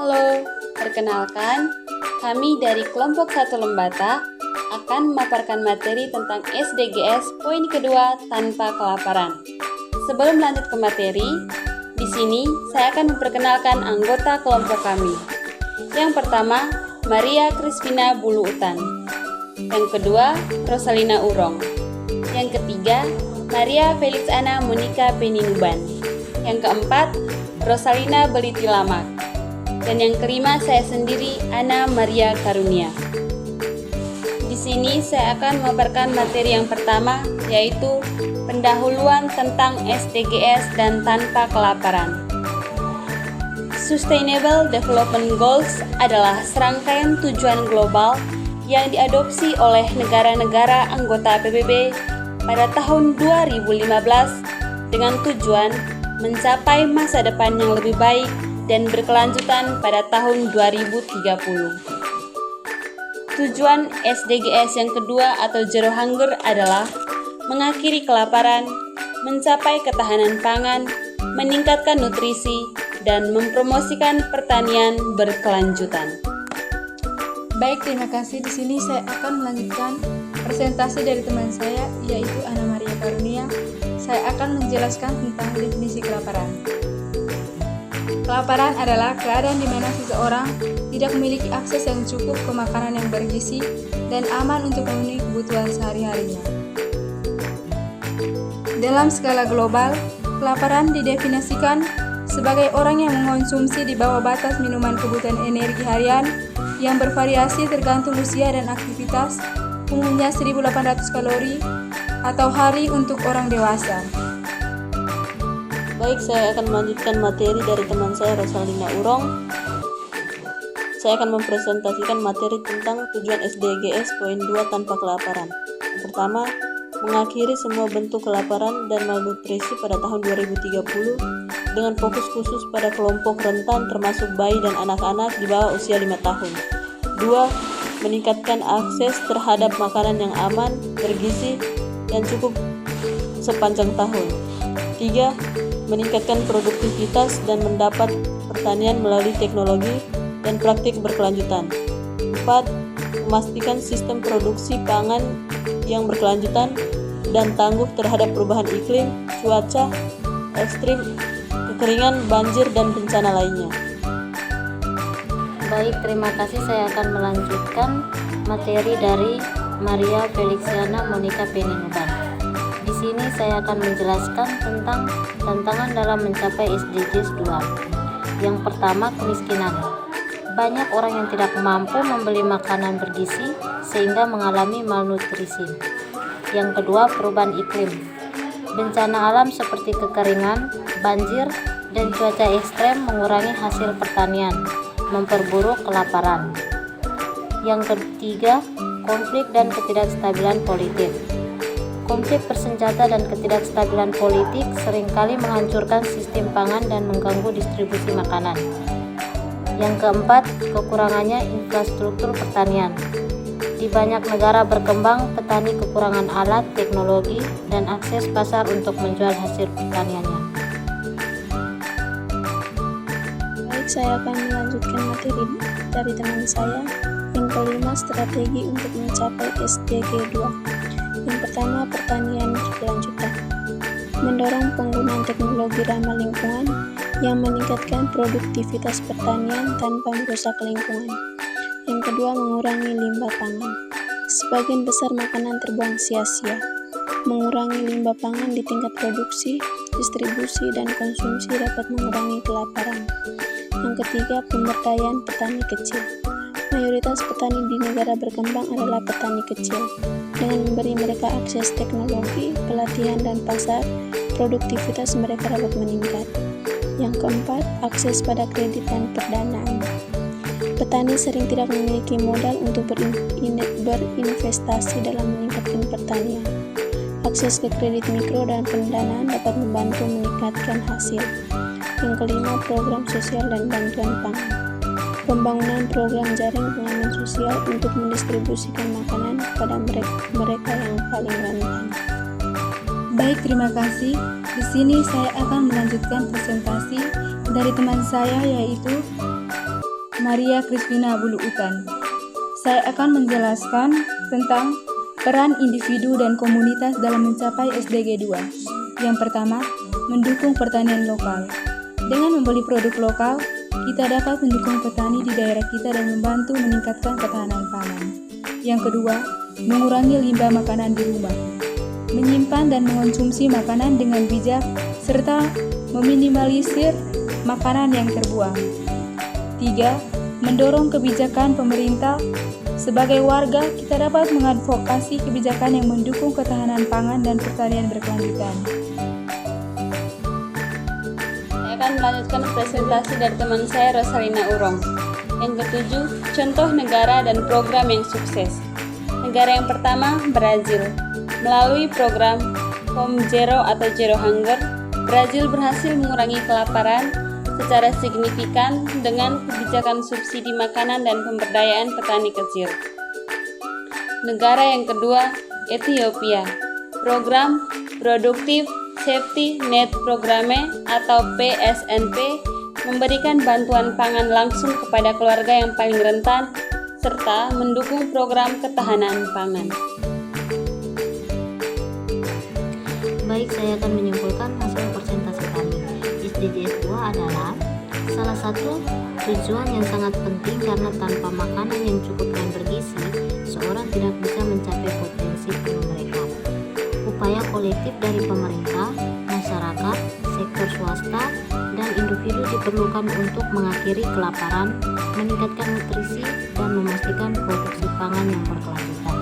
Halo, perkenalkan, kami dari kelompok 1 Lembata akan memaparkan materi tentang SDGs poin kedua tanpa kelaparan. Sebelum lanjut ke materi, di sini saya akan memperkenalkan anggota kelompok kami. Yang pertama, Maria Crispina Bulu Utan. Yang kedua, Rosalina Urong. Yang ketiga, Maria Felix Ana Monica Peninuban. Yang keempat, Rosalina Beliti Lamak. Dan yang kelima, saya sendiri, Ana Maria Karunia. Di sini saya akan memaparkan materi yang pertama, yaitu pendahuluan tentang SDGs dan tanpa kelaparan. Sustainable Development Goals adalah serangkaian tujuan global yang diadopsi oleh negara-negara anggota PBB pada tahun 2015 dengan tujuan mencapai masa depan yang lebih baik dan berkelanjutan pada tahun 2030. Tujuan SDGs yang kedua atau Zero Hunger adalah mengakhiri kelaparan, mencapai ketahanan pangan, meningkatkan nutrisi, dan mempromosikan pertanian berkelanjutan. Baik, terima kasih. Di sini saya akan melanjutkan presentasi dari teman saya, yaitu Ana Maria Karunia. Saya akan menjelaskan tentang definisi kelaparan. Kelaparan adalah keadaan di mana seseorang tidak memiliki akses yang cukup ke makanan yang bergizi dan aman untuk memenuhi kebutuhan sehari-harinya. Dalam skala global, kelaparan didefinisikan sebagai orang yang mengonsumsi di bawah batas minuman kebutuhan energi harian yang bervariasi tergantung usia dan aktivitas, umumnya 1.800 kalori atau hari untuk orang dewasa. Baik, saya akan melanjutkan materi dari teman saya Rosalina Urong. Saya akan mempresentasikan materi tentang tujuan SDGs poin 2 tanpa kelaparan. Yang pertama, mengakhiri semua bentuk kelaparan dan malnutrisi pada tahun 2030 dengan fokus khusus pada kelompok rentan termasuk bayi dan anak-anak di bawah usia 5 tahun. 2. Meningkatkan akses terhadap makanan yang aman, bergizi, dan cukup sepanjang tahun. 3. Meningkatkan produktivitas dan mendapat pertanian melalui teknologi dan praktik berkelanjutan. 4. Memastikan sistem produksi pangan yang berkelanjutan dan tangguh terhadap perubahan iklim, cuaca ekstrim, kekeringan, banjir, dan bencana lainnya. Baik, terima kasih. Saya akan melanjutkan materi dari Maria Felixiana Monica Peninuban. Di sini saya akan menjelaskan tentang tantangan dalam mencapai SDGs 2. Yang pertama, kemiskinan. Banyak orang yang tidak mampu membeli makanan bergizi sehingga mengalami malnutrisi. Yang kedua, perubahan iklim. Bencana alam seperti kekeringan, banjir, dan cuaca ekstrem mengurangi hasil pertanian, memperburuk kelaparan. Yang ketiga, konflik dan ketidakstabilan politik. Konflik bersenjata dan ketidakstabilan politik seringkali menghancurkan sistem pangan dan mengganggu distribusi makanan. Yang keempat, kekurangannya infrastruktur pertanian. Di banyak negara berkembang, petani kekurangan alat, teknologi, dan akses pasar untuk menjual hasil pertaniannya. Baik, saya akan melanjutkan materi dari teman saya. Yang kelima, strategi untuk mencapai SDG 2. Yang pertama, pertanian berkelanjutan. Mendorong penggunaan teknologi ramah lingkungan yang meningkatkan produktivitas pertanian tanpa merusak lingkungan. Yang kedua, mengurangi limbah pangan. Sebagian besar makanan terbuang sia-sia. Mengurangi limbah pangan di tingkat produksi, distribusi, dan konsumsi dapat mengurangi kelaparan. Yang ketiga, pemberdayaan petani kecil. Mayoritas petani di negara berkembang adalah petani kecil. Dengan memberi mereka akses teknologi, pelatihan, dan pasar, produktivitas mereka dapat meningkat. Yang keempat, akses pada kredit dan pendanaan. Petani sering tidak memiliki modal untuk berinvestasi dalam meningkatkan pertanian. Akses ke kredit mikro dan pendanaan dapat membantu meningkatkan hasil. Yang kelima, program sosial dan bantuan pangan. Pembangunan program jaring pengaman sosial untuk mendistribusikan makanan kepada mereka yang paling rentan. Baik, terima kasih. Di sini saya akan melanjutkan presentasi dari teman saya, yaitu Maria Crispina Buluutan. Saya akan menjelaskan tentang peran individu dan komunitas dalam mencapai SDG 2. Yang pertama, mendukung pertanian lokal. Dengan membeli produk lokal, kita dapat mendukung petani di daerah kita dan membantu meningkatkan ketahanan pangan. Yang kedua, mengurangi limbah makanan di rumah. Menyimpan dan mengonsumsi makanan dengan bijak, serta meminimalisir makanan yang terbuang. 3. Mendorong kebijakan pemerintah. Sebagai warga, kita dapat mengadvokasi kebijakan yang mendukung ketahanan pangan dan pertanian berkelanjutan. Saya akan melanjutkan presentasi dari teman saya Rosalina Urong. Yang ketujuh, contoh negara dan program yang sukses. Negara yang pertama, Brazil. Melalui program Home Zero atau Zero Hunger, Brazil berhasil mengurangi kelaparan secara signifikan dengan kebijakan subsidi makanan dan pemberdayaan petani kecil. Negara yang kedua, Ethiopia. Program Productive Safety Net Programme atau PSNP memberikan bantuan pangan langsung kepada keluarga yang paling rentan serta mendukung program ketahanan pangan. Baik, saya akan menyimpulkan hasil presentasi kami. SDGs 2 adalah salah satu tujuan yang sangat penting karena tanpa makanan yang cukup dan bergizi, seorang tidak bisa mencapai potensi penuh mereka. Upaya kolektif dari pemerintah, masyarakat, sektor swasta, dan individu diperlukan untuk mengakhiri kelaparan, meningkatkan nutrisi, dan memastikan produksi pangan yang berkelanjutan.